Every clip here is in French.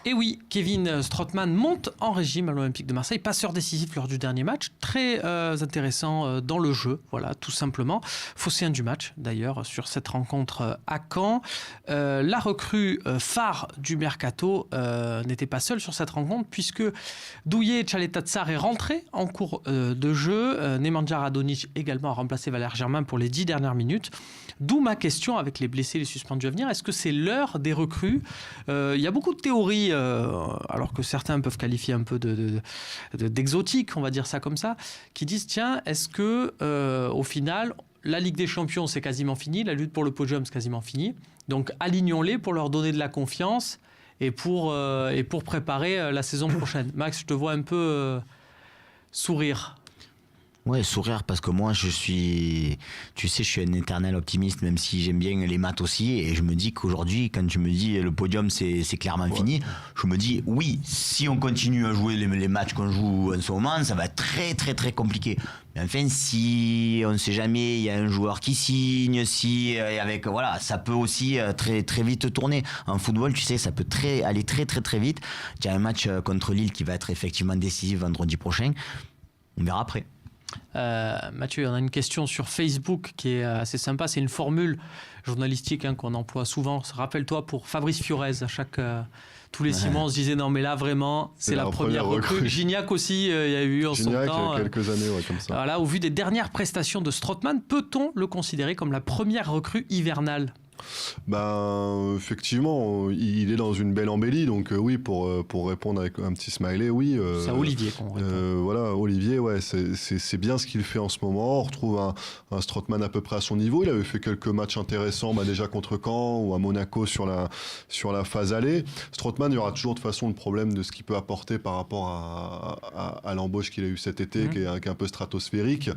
Et oui, Kevin Strootman monte en régime à l'Olympique de Marseille, passeur décisif lors du dernier match, très intéressant dans le jeu, voilà, tout simplement. Phocéen du match, d'ailleurs, sur cette rencontre à Caen. La recrue phare du Mercato n'était pas seule sur cette rencontre, puisque Douillet Tchaleta-Tsar est rentré en cours de jeu. Nemanja Radonjic également a remplacé Valère Germain pour les 10 dernières minutes. D'où ma question avec les blessés et les suspendus à venir. Est-ce que c'est l'heure des recrues ? Il y a beaucoup de théories, alors que certains peuvent qualifier un peu d'exotique, on va dire ça comme ça, qui disent tiens, est-ce que au final, la Ligue des Champions c'est quasiment fini, la lutte pour le podium c'est quasiment fini, donc alignons-les pour leur donner de la confiance et pour préparer la saison prochaine. Max, je te vois un peu sourire. Ouais, sourire parce que moi je suis un éternel optimiste, même si j'aime bien les maths aussi, et je me dis qu'aujourd'hui quand tu me dis le podium c'est clairement fini, je me dis oui, si on continue à jouer les matchs qu'on joue en ce moment, ça va être très très très compliqué. Mais enfin, si on ne sait jamais, il y a un joueur qui signe, ça peut aussi très très vite tourner. En football, tu sais, ça peut aller très très très vite. Il y a un match contre Lille qui va être effectivement décisif vendredi prochain. On verra après. Mathieu, on a une question sur Facebook qui est assez sympa. C'est une formule journalistique qu'on emploie souvent. Rappelle-toi, pour Fabrice Fiorez, tous les 6 mois, on se disait non, mais là vraiment, c'est la première recrue. Gignac aussi, il y a eu en son temps. Il y a quelques années, comme ça. Voilà, au vu des dernières prestations de Strootman, peut-on le considérer comme la première recrue hivernale ? Effectivement, il est dans une belle embellie, donc oui, pour répondre avec un petit smiley, oui. C'est à Olivier qu'on répond. Voilà, Olivier, ouais, c'est bien ce qu'il fait en ce moment. On retrouve un Strootman à peu près à son niveau. Il avait fait quelques matchs intéressants, déjà contre Caen ou à Monaco sur la phase allée. Strootman, il y aura toujours de toute façon le problème de ce qu'il peut apporter par rapport à l'embauche qu'il a eu cet été, qui est un peu stratosphérique.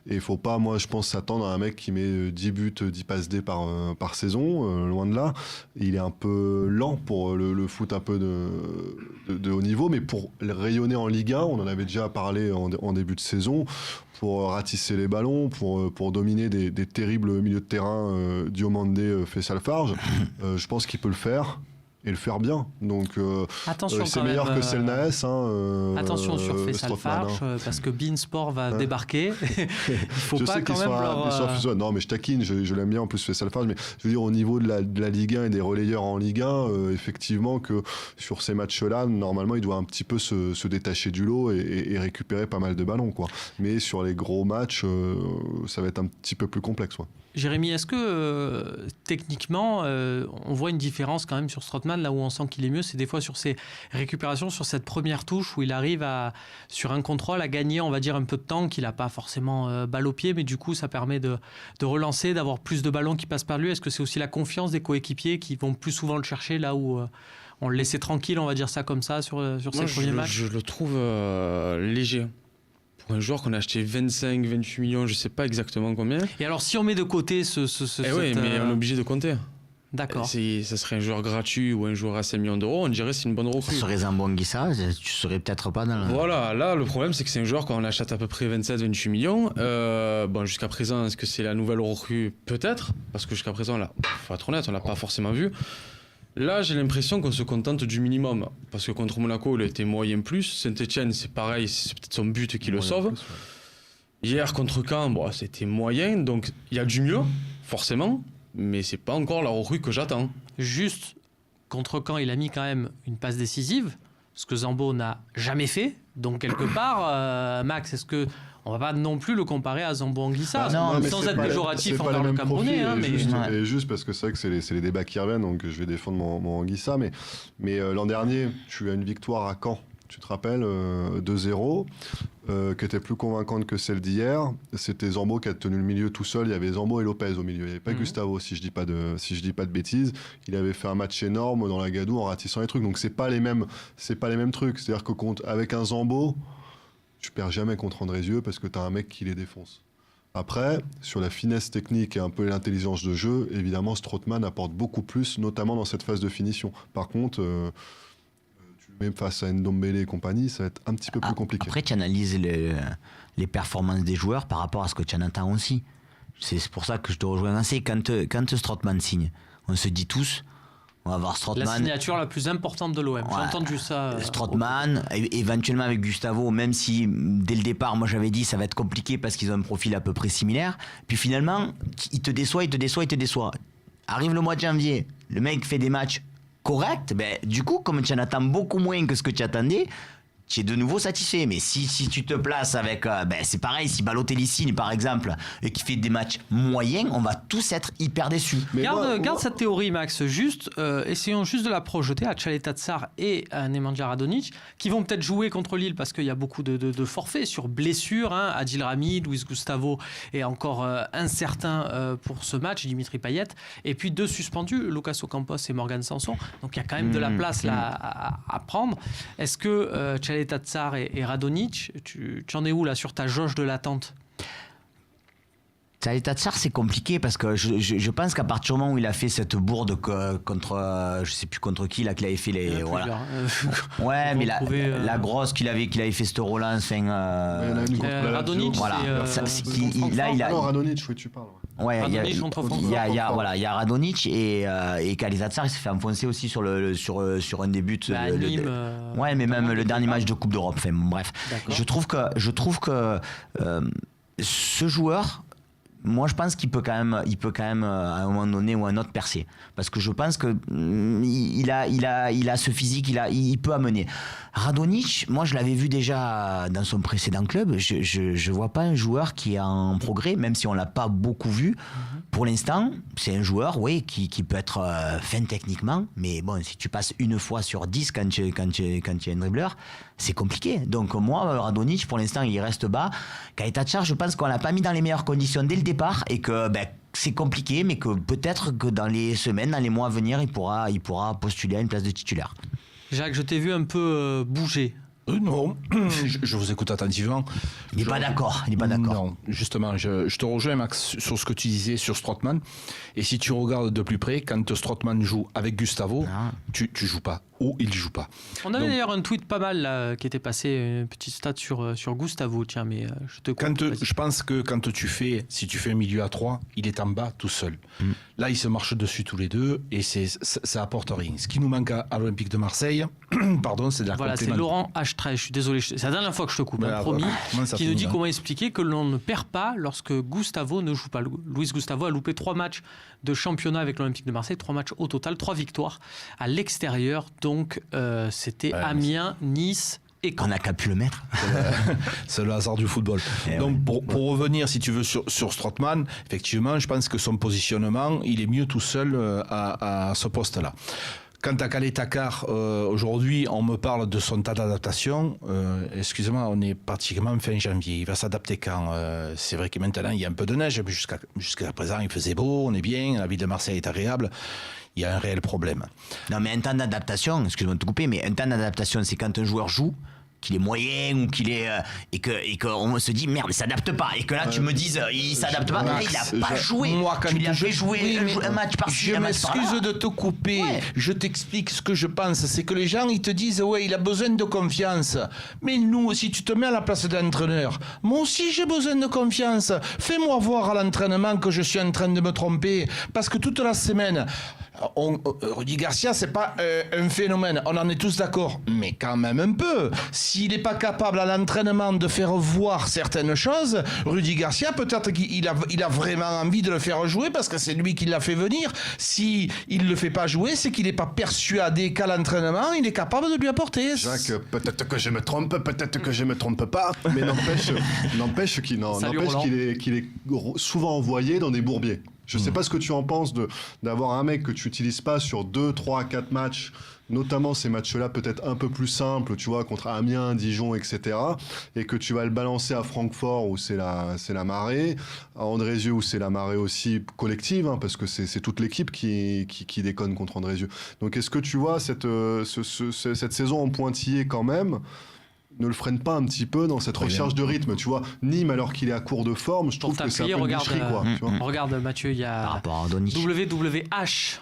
Et il faut pas, moi, je pense, s'attendre à un mec qui met 10 buts, 10 passes D par saison. Loin de là, il est un peu lent pour le foot un peu de haut niveau, mais pour rayonner en Ligue 1, on en avait déjà parlé en début de saison, pour ratisser les ballons, pour dominer des terribles milieux de terrain, Diomandé, Faisal Farge, je pense qu'il peut le faire. Et le faire bien, donc c'est meilleur que Selnaes. Attention sur Faisal Farge, parce que Beansport va débarquer. Il faut pas quand même Non, mais je taquine, je l'aime bien en plus Faisal Farge, mais je veux dire au niveau de la Ligue 1 et des relayeurs en Ligue 1, effectivement que sur ces matchs-là, normalement il doit un petit peu se détacher du lot et récupérer pas mal de ballons, quoi. Mais sur les gros matchs, ça va être un petit peu plus complexe, quoi. Jérémy, est-ce que techniquement, on voit une différence quand même sur Strootman, là où on sent qu'il est mieux, c'est des fois sur ses récupérations, sur cette première touche où il arrive sur un contrôle à gagner, on va dire, un peu de temps, qu'il n'a pas forcément balle au pied, mais du coup ça permet de relancer, d'avoir plus de ballons qui passent par lui. Est-ce que c'est aussi la confiance des coéquipiers qui vont plus souvent le chercher là où on le laissait tranquille, on va dire ça comme ça, sur ses premiers matchs? Je le trouve léger. Pour un joueur qu'on a acheté 25, 28 millions, je ne sais pas exactement combien. Et alors, si on met de côté oui, mais on est obligé de compter. D'accord. Si ça serait un joueur gratuit ou un joueur à 5 millions d'euros, on dirait que c'est une bonne recrue. Ça serait Zambo Anguissa, tu serais peut-être pas dans la... Voilà, là, le problème, c'est que c'est un joueur qu'on achète à peu près 27, 28 millions. Jusqu'à présent, est-ce que c'est la nouvelle recrue? Peut-être, parce que jusqu'à présent, là, faut être honnête, on l'a pas forcément vu. Là, j'ai l'impression qu'on se contente du minimum. Parce que contre Monaco, il a été moyen plus. Saint-Etienne, c'est pareil, c'est peut-être son but qui le sauve. Plus, ouais. Hier, contre Caen, c'était moyen. Donc, il y a du mieux, forcément. Mais c'est pas encore la recrue que j'attends. Juste, contre Caen, il a mis quand même une passe décisive. Ce que Zambo n'a jamais fait. Donc, quelque part, Max, est-ce que... On va pas non plus le comparer à Zambo Anguissa, sans être péjoratif envers le Camerounais. Juste parce que c'est vrai que c'est les débats qui reviennent, donc je vais défendre mon Anguissa. Mais l'an dernier, tu as une victoire à Caen, tu te rappelles, 2-0, qui était plus convaincante que celle d'hier. C'était Zambo qui a tenu le milieu tout seul. Il y avait Zambo et Lopez au milieu. Il n'y avait pas Gustavo, si je dis pas de bêtises. Il avait fait un match énorme dans la gadoue en ratissant les trucs. Donc c'est pas les mêmes trucs. C'est-à-dire que avec un Zambo, tu perds jamais contre Andrézieux parce que tu as un mec qui les défonce. Après, sur la finesse technique et un peu l'intelligence de jeu, évidemment, Strootman apporte beaucoup plus, notamment dans cette phase de finition. Par contre, tu le mets face à Ndombele et compagnie, ça va être un petit peu plus compliqué. Après, tu analyses les performances des joueurs par rapport à ce que tu en attends aussi. C'est pour ça que je te rejoins assez. Quand Strootman signe, on se dit tous... On va avoir La Strootman. signature la plus importante de l'OM. J'ai Ouais. entendu ça. Strootman, éventuellement avec Gustavo, même si dès le départ, moi j'avais dit ça va être compliqué parce qu'ils ont un profil à peu près similaire. Puis finalement, il te déçoit. Arrive le mois de janvier, le mec fait des matchs corrects. Ben, du coup, comme tu en attends beaucoup moins que ce que tu attendais, tu es de nouveau satisfait. Mais si tu te places avec... c'est pareil, si Balotelli signe par exemple et qui fait des matchs moyens, on va tous être hyper déçus. Mais Garde cette théorie, Max. Essayons juste de la projeter à Tchaleta Tsar et à Nemanja Radonjic, qui vont peut-être jouer contre Lille parce qu'il y a beaucoup de forfaits sur blessure. Adil Rami, Luis Gustavo est encore incertain pour ce match, Dimitri Payet. Et puis 2 suspendus, Lucas Ocampos et Morgan Sanson. Donc il y a quand même de la place là à prendre. Est-ce que Tchaleta Tsar et Radonjic, tu en es où là sur ta jauge de l'attente? Tchaleta Tsar, c'est compliqué parce que je pense qu'à partir du moment où il a fait cette bourde contre, je sais plus contre qui, là, qu'il avait fait les. Voilà. Ouais, mais la grosse qu'il avait fait cette relance. Radonjic, voilà. Non, Radonjic, oui, tu parles. Ouais, il y a Voilà. Radonjic et Tchaleta Tsar, il s'est fait enfoncer aussi sur un des buts. Ouais, mais même le dernier match de Coupe d'Europe. Enfin, bref, je trouve que ce joueur. Moi, je pense qu'il peut quand même, à un moment donné ou à un autre percer, parce que je pense que il a ce physique, il peut amener. Radonjic, moi, je l'avais vu déjà dans son précédent club. Je vois pas un joueur qui est en progrès, même si on l'a pas beaucoup vu. Pour l'instant, c'est un joueur, oui, qui peut être fin techniquement, mais bon, si tu passes une fois sur 10 quand tu es un dribbleur, c'est compliqué. Donc moi, Radonjic, pour l'instant, il reste bas. Tchaleta Tsar, je pense qu'on l'a pas mis dans les meilleures conditions dès le départ et que c'est compliqué, mais que peut-être que dans les semaines, dans les mois à venir, il pourra postuler à une place de titulaire. Jacques, je t'ai vu un peu bouger. Non, je vous écoute attentivement. Il n'est pas d'accord. Non, justement, je te rejoins, Max, sur ce que tu disais sur Strootman. Et si tu regardes de plus près, quand Strootman joue avec Gustavo, tu joues pas. Ou il joue pas. On avait d'ailleurs un tweet pas mal là, qui était passé, une petite stat sur Gustavo. Tiens, mais je te coupe. Je pense que si tu fais un milieu à 3, il est en bas tout seul. Là, ils se marchent dessus tous les deux et ça apporte rien. Ce qui nous manque à l'Olympique de Marseille, pardon, c'est de la Voilà, c'est Laurent H13. Je suis désolé, c'est la dernière fois que je te coupe, promis. Qui nous dit comment expliquer que l'on ne perd pas lorsque Gustavo ne joue pas. Luis Gustavo a loupé 3 matchs de championnat avec l'Olympique de Marseille, 3 matchs au total, 3 victoires à l'extérieur. Donc c'était Amiens, Nice et Caen. On n'a qu'à pu le mettre. C'est le hasard du football. Donc pour revenir, si tu veux, sur Strootman, effectivement, je pense que son positionnement, il est mieux tout seul à ce poste-là. Quant à Tchaleta Tsar, aujourd'hui, on me parle de son tas d'adaptation. Excusez-moi, on est pratiquement fin janvier. Il va s'adapter quand c'est vrai que maintenant, il y a un peu de neige. Jusqu'à présent, il faisait beau, on est bien, la ville de Marseille est agréable. Il y a un réel problème. Non, mais un temps d'adaptation, excuse-moi de te couper, mais un temps d'adaptation, c'est quand un joueur joue, qu'il est moyen ou qu'il est et qu'on se dit merde, il s'adapte pas, et que là tu me dises il s'adapte pas, mais il a pas joué. Moi, quand tu lui as fait jouer un match par-ci, un match par-là. Je m'excuse de te couper. Ouais. Je t'explique ce que je pense. C'est que les gens ils te disent ouais, il a besoin de confiance. Mais nous, si tu te mets à la place d'un entraîneur, moi aussi j'ai besoin de confiance. Fais-moi voir à l'entraînement que je suis en train de me tromper, parce que toute la semaine. Rudy Garcia, c'est pas un phénomène, on en est tous d'accord, mais quand même un peu. S'il n'est pas capable à l'entraînement de faire voir certaines choses, Rudy Garcia, peut-être qu'il a vraiment envie de le faire jouer parce que c'est lui qui l'a fait venir. Si il ne le fait pas jouer, c'est qu'il n'est pas persuadé qu'à l'entraînement, il est capable de lui apporter. Jacques, peut-être que je me trompe, peut-être que je me trompe pas, mais n'empêche qu'il est souvent envoyé dans des bourbiers. Je ne sais pas ce que tu en penses d'avoir un mec que tu n'utilises pas sur 2, 3, 4 matchs, notamment ces matchs-là peut-être un peu plus simples, tu vois, contre Amiens, Dijon, etc. Et que tu vas le balancer à Francfort où c'est la marée, à Andrézieux où c'est la marée aussi collective, hein, parce que c'est toute l'équipe qui déconne contre Andrézieux. Donc est-ce que tu vois cette saison en pointillé quand même ne le freine pas un petit peu dans cette recherche de rythme, tu vois. Nîmes, alors qu'il est à court de forme, je trouve que c'est un peu une nicherie, quoi. Regarde, Mathieu, il y a WWH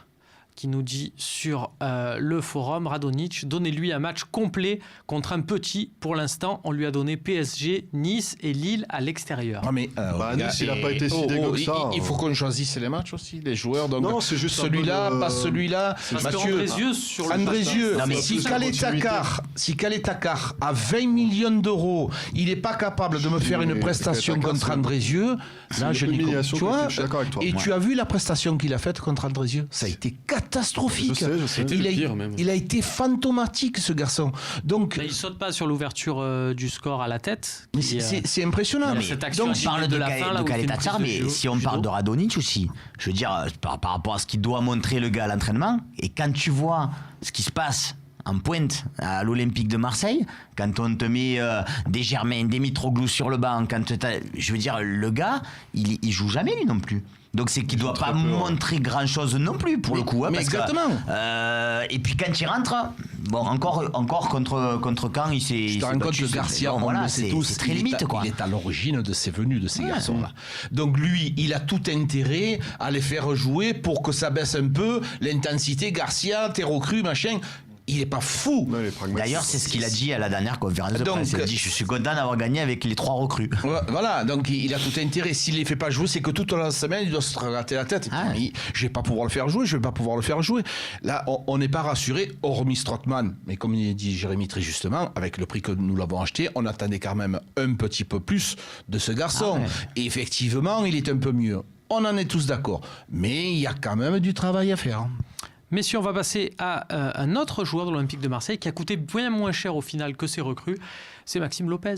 qui nous dit sur le forum, Radonjic, donnez-lui un match complet contre un petit. Pour l'instant, on lui a donné PSG, Nice et Lille à l'extérieur. Ah, mais, Nice, il n'a pas été si dégueu que ça. Il faut qu'on choisisse les matchs aussi, les joueurs. Donc, Non, c'est juste un celui-là, peu de- pas celui-là. Parce que Mathieu, Andrézieux, sur le Andrézieux, Non, mais si c'est Khaled la continuité. Takar a 20 millions d'euros, il n'est pas capable de me faire une Mais prestation Takar, contre c'est- Andrézieux. c'est Là, une je dis, humiliation tu vois, collective, je suis d'accord avec toi. et Ouais. tu as vu la prestation qu'il a faite contre Andrézieux. Ça a été catastrophique. Je sais. Il a, pire, même. il a été fantomatique, ce garçon. Donc, Mais il saute pas sur l'ouverture du score à la tête. mais qui, c'est impressionnant. mais cette action, On parle de la fin, là, où il fait Khaled une Tatar, prise de mais judo- si on judo. parle de Radonjic aussi, je veux dire, par rapport à ce qu'il doit montrer le gars à l'entraînement, et quand tu vois ce qui se passe en pointe à l'Olympique de Marseille, quand on te met des Germain, des Mitroglou sur le banc, je veux dire, le gars, il joue jamais lui non plus. Donc c'est qu'il doit pas montrer grand chose non plus pour le coup. Hein, mais parce que, exactement. et puis quand il rentre, bon encore contre Caen, il s'est. Tu te rends compte que Garcia, bon, on voilà, le sait tous, c'est très il limite quoi. Il est à l'origine de ces venues de ces garçons-là. Donc lui, il a tout intérêt à les faire jouer pour que ça baisse un peu l'intensité. Garcia, t'es recru, machin. Il est pas fou. Non, il est pragmatique. D'ailleurs, c'est ce qu'il a dit à la dernière conférence de Donc, presse. Il a dit, je suis content d'avoir gagné avec les 3 recrues. Voilà, donc il a tout intérêt. S'il les fait pas jouer, c'est que toute la semaine, il doit se gratter la tête. Ah. Je vais pas pouvoir le faire jouer, je vais pas pouvoir le faire jouer. Là, on n'est pas rassuré, hormis Strootman. Mais comme il dit Jérémy très justement, avec le prix que nous l'avons acheté, on attendait quand même un petit peu plus de ce garçon. Ah ouais. Et effectivement, il est un peu mieux. On en est tous d'accord. Mais il y a quand même du travail à faire. Messieurs, on va passer à un autre joueur de l'Olympique de Marseille qui a coûté bien moins cher au final que ses recrues. C'est Maxime Lopez.